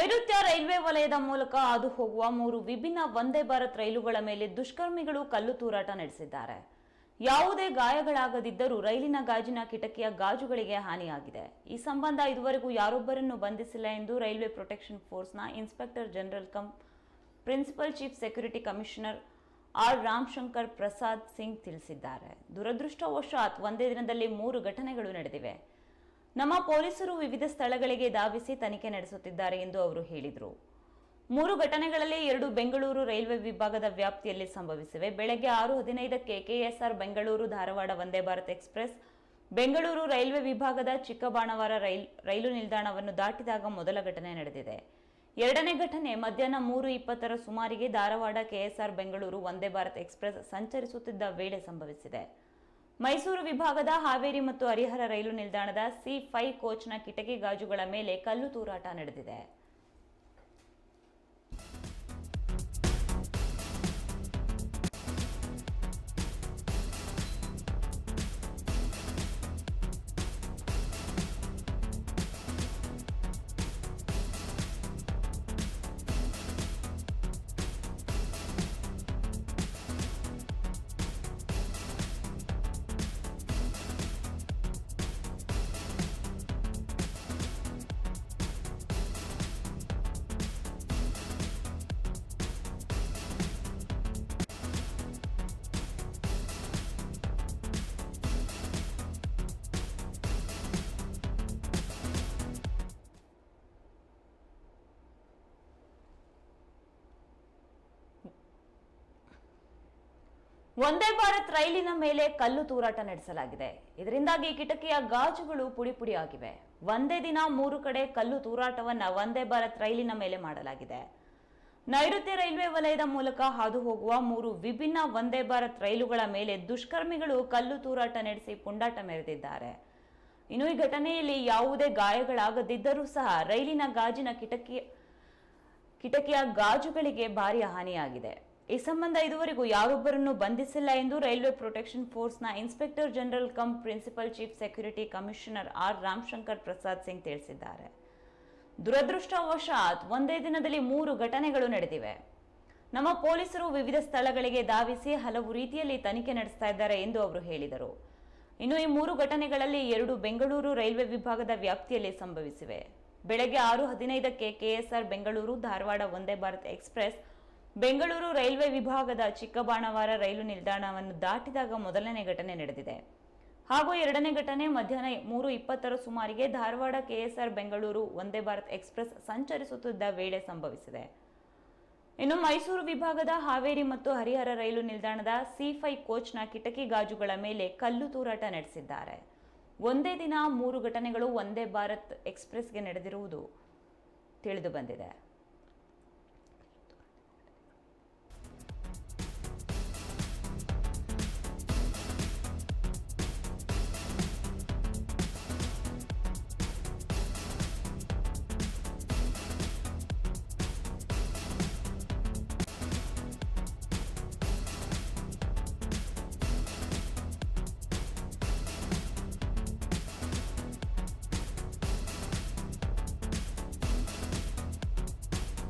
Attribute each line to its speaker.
Speaker 1: ನೈಋತ್ಯ ರೈಲ್ವೆ ವಲಯದ ಮೂಲಕ ಹಾದು ಹೋಗುವ 3 ವಿಭಿನ್ನ ವಂದೇ ಭಾರತ್ ರೈಲುಗಳ ಮೇಲೆ ದುಷ್ಕರ್ಮಿಗಳು ಕಲ್ಲು ತೂರಾಟ ನಡೆಸಿದ್ದಾರೆ. ಯಾವುದೇ ಗಾಯಗಳಾಗದಿದ್ದರೂ ರೈಲಿನ ಗಾಜಿನ ಕಿಟಕಿಯ ಗಾಜುಗಳಿಗೆ ಹಾನಿಯಾಗಿದೆ. ಈ ಸಂಬಂಧ ಇದುವರೆಗೂ ಯಾರೊಬ್ಬರನ್ನು ಬಂಧಿಸಿಲ್ಲ ಎಂದು ರೈಲ್ವೆ ಪ್ರೊಟೆಕ್ಷನ್ ಫೋರ್ಸ್ನ inspector general cum principal chief security commissioner R Ramashankar Prasad Singh ತಿಳಿಸಿದ್ದಾರೆ. ದುರದೃಷ್ಟವಶಾತ್ ಒಂದೇ ದಿನದಲ್ಲಿ 3 ಘಟನೆಗಳು ನಡೆದಿವೆ. ನಮ್ಮ ಪೊಲೀಸರು ವಿವಿಧ ಸ್ಥಳಗಳಿಗೆ ಧಾವಿಸಿ ತನಿಖೆ ನಡೆಸುತ್ತಿದ್ದಾರೆ ಎಂದು ಅವರು ಹೇಳಿದರು. 3 ಘಟನೆಗಳಲ್ಲಿ 2 ಬೆಂಗಳೂರು ರೈಲ್ವೆ ವಿಭಾಗದ ವ್ಯಾಪ್ತಿಯಲ್ಲಿ ಸಂಭವಿಸಿವೆ. ಬೆಳಗ್ಗೆ 6:15ಕ್ಕೆ KSR Bengaluru Dharwad Vande Bharat express Bengaluru railway ವಿಭಾಗದ ಚಿಕ್ಕಬಾಣಾವರ ರೈಲು ನಿಲ್ದಾಣವನ್ನು ದಾಟಿದಾಗ ಮೊದಲ ಘಟನೆ ನಡೆದಿದೆ. ಎರಡನೇ ಘಟನೆ ಮಧ್ಯಾಹ್ನ 3:20ರ ಸುಮಾರಿಗೆ ಧಾರವಾಡ ಕೆಎಸ್ಆರ್ ಬೆಂಗಳೂರು ವಂದೇ ಭಾರತ್ ಎಕ್ಸ್ಪ್ರೆಸ್ ಸಂಚರಿಸುತ್ತಿದ್ದ ವೇಳೆ ಸಂಭವಿಸಿದೆ. ಮೈಸೂರು ವಿಭಾಗದ ಹಾವೇರಿ ಮತ್ತು ಹರಿಹರ ರೈಲು ನಿಲ್ದಾಣದ C5 ಕೋಚ್ನ ಕಿಟಕಿ ಗಾಜುಗಳ ಮೇಲೆ ಕಲ್ಲು ತೂರಾಟ ನಡೆದಿದೆ. ವಂದೇ ಭಾರತ್ ರೈಲಿನ ಮೇಲೆ ಕಲ್ಲು ತೂರಾಟ ನಡೆಸಲಾಗಿದೆ. ಇದರಿಂದಾಗಿ ಕಿಟಕಿಯ ಗಾಜುಗಳು ಪುಡಿ ಆಗಿವೆ. ಒಂದೇ ದಿನ 3 ಕಡೆ ಕಲ್ಲು ತೂರಾಟವನ್ನ ವಂದೇ ಭಾರತ್ ರೈಲಿನ ಮೇಲೆ ಮಾಡಲಾಗಿದೆ. ನೈಋತ್ಯ ರೈಲ್ವೆ ವಲಯದ ಮೂಲಕ ಹಾದು ಹೋಗುವ 3 ವಿಭಿನ್ನ ವಂದೇ ಭಾರತ್ ರೈಲುಗಳ ಮೇಲೆ ದುಷ್ಕರ್ಮಿಗಳು ಕಲ್ಲು ತೂರಾಟ ನಡೆಸಿ ಪುಂಡಾಟ ಮೆರೆದಿದ್ದಾರೆ. ಇನ್ನು ಈ ಘಟನೆಯಲ್ಲಿ ಯಾವುದೇ ಗಾಯಗಳಾಗದಿದ್ದರೂ ಸಹ ರೈಲಿನ ಗಾಜಿನ ಕಿಟಕಿಯ ಗಾಜುಗಳಿಗೆ ಭಾರಿ ಹಾನಿಯಾಗಿದೆ. ಈ ಸಂಬಂಧ ಇದುವರೆಗೂ ಯಾರೊಬ್ಬರನ್ನು ಬಂಧಿಸಿಲ್ಲ ಎಂದು ರೈಲ್ವೆ ಪ್ರೊಟೆಕ್ಷನ್ ಫೋರ್ಸ್ನ inspector general cum principal chief security commissioner R Ramashankar Prasad Singh ತಿಳಿಸಿದ್ದಾರೆ. ದುರದೃಷ್ಟವಶಾತ್ ಒಂದೇ ದಿನದಲ್ಲಿ 3 ಘಟನೆಗಳು ನಡೆದಿವೆ. ನಮ್ಮ ಪೊಲೀಸರು ವಿವಿಧ ಸ್ಥಳಗಳಿಗೆ ಧಾವಿಸಿ ಹಲವು ರೀತಿಯಲ್ಲಿ ತನಿಖೆ ನಡೆಸ್ತಾ ಇದ್ದಾರೆ ಎಂದು ಅವರು ಹೇಳಿದರು. ಇನ್ನು ಈ 3 ಘಟನೆಗಳಲ್ಲಿ 2 ಬೆಂಗಳೂರು ರೈಲ್ವೆ ವಿಭಾಗದ ವ್ಯಾಪ್ತಿಯಲ್ಲಿ ಸಂಭವಿಸಿವೆ. ಬೆಳಗ್ಗೆ 6:15ಕ್ಕೆ KSR Bengaluru Dharwad Vande Bharat express Bengaluru railway ವಿಭಾಗದ ಚಿಕ್ಕಬಾಣಾವರ ರೈಲು ನಿಲ್ದಾಣವನ್ನು ದಾಟಿದಾಗ ಮೊದಲನೇ ಘಟನೆ ನಡೆದಿದೆ. ಹಾಗೂ ಎರಡನೇ ಘಟನೆ ಮಧ್ಯಾಹ್ನ 3:20ರ ಸುಮಾರಿಗೆ ಧಾರವಾಡ ಕೆಎಸ್ಆರ್ ಬೆಂಗಳೂರು ವಂದೇ ಭಾರತ್ ಎಕ್ಸ್ಪ್ರೆಸ್ ಸಂಚರಿಸುತ್ತಿದ್ದ ವೇಳೆ ಸಂಭವಿಸಿದೆ. ಇನ್ನು ಮೈಸೂರು ವಿಭಾಗದ ಹಾವೇರಿ ಮತ್ತು ಹರಿಹರ ರೈಲು ನಿಲ್ದಾಣದ C5 ಕೋಚ್ನ ಕಿಟಕಿ ಗಾಜುಗಳ ಮೇಲೆ ಕಲ್ಲು ತೂರಾಟ ನಡೆಸಿದ್ದಾರೆ. ಒಂದೇ ದಿನ 3 ಘಟನೆಗಳು ವಂದೇ ಭಾರತ್ ಎಕ್ಸ್ಪ್ರೆಸ್ಗೆ ನಡೆದಿರುವುದು ತಿಳಿದು ಬಂದಿದೆ.